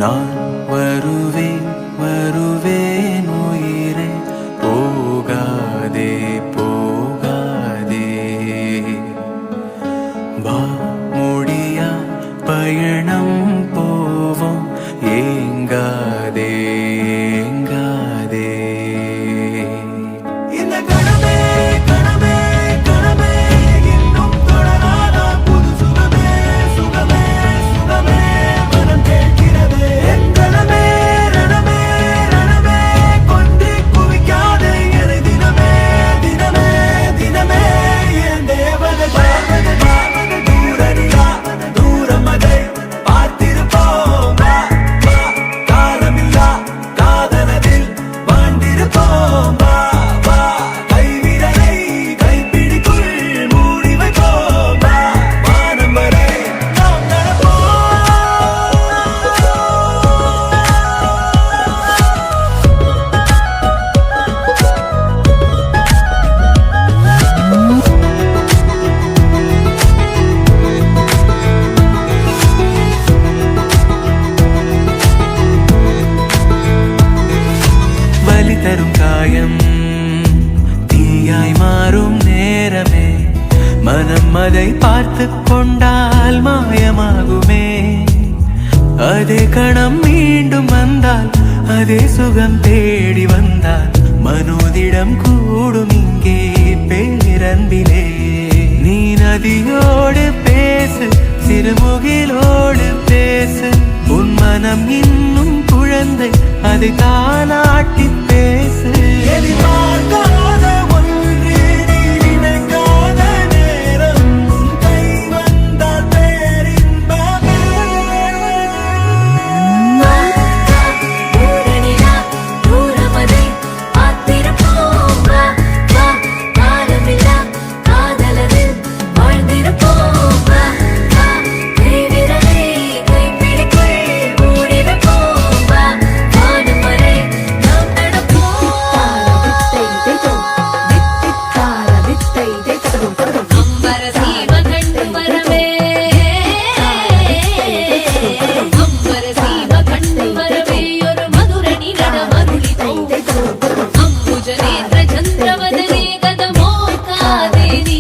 நான் வருவேன் வருவேன் உயிரே போகாதே போகாதே வா முடியா பயணம் போவோம் ஏங்காதே ஏங்காதே இந்த கணமே கணமே கணமே இன்னும் தொடராத புது சுகமே சுகமே சுகமே மனம் கேட்கிறது என் கணமே ரணமே ரணமே கொண்டு குவிக்காதே என தினமே தினமே தினமே என் தேவதை தூரடியா தூரமதை பார்த்திருப்போம் வா வா காலமில்லா காதலதில் வாழ்ந்திருப்போம் வா வா கைவிரலை கைப்பிடிக்குள் மூடி வைப்போம் வா வானம் வரை நாம் நடப்போம் வலி தரும் காயம் தீயாய் மாறும் நேரமே மனம் அதை பார்த்து கொண்டால் மாயமாகுமே அதே கணம் மீண்டும் வந்தால் அதே சுகம் தேடி வந்தால் மனோதிடம் கூடும் இங்கே பேரன்பிலே நீ நதியோடு பேசு சிறுமுகிலோடு பேசு உன் மனம் இன்னும் குழந்தை அதை தானாட்டி பேசு எதிர்பார்க்காத ஒன்று நீ நினைக்காத நேரம் கை வந்தால் பேரின்பமே பூரணிலா தூரமதை பார்த்திருப்போம் வா வா காலமில்லா காதலதில் வாழ்ந்திருப்போம் வா வா கைவிரலை கைப்பிடிக்குள் மூடி வைப்போம் வா வானம் வரை நாம் நடப்போம் அம்பர சீம கண்டு வரவே அம்பர சீம கண்டு வரவே ஒரு மதுரணி நடமருளிதோ அம்புஜ நேத்ர சந்திரவதனே கதமோ காதே நீ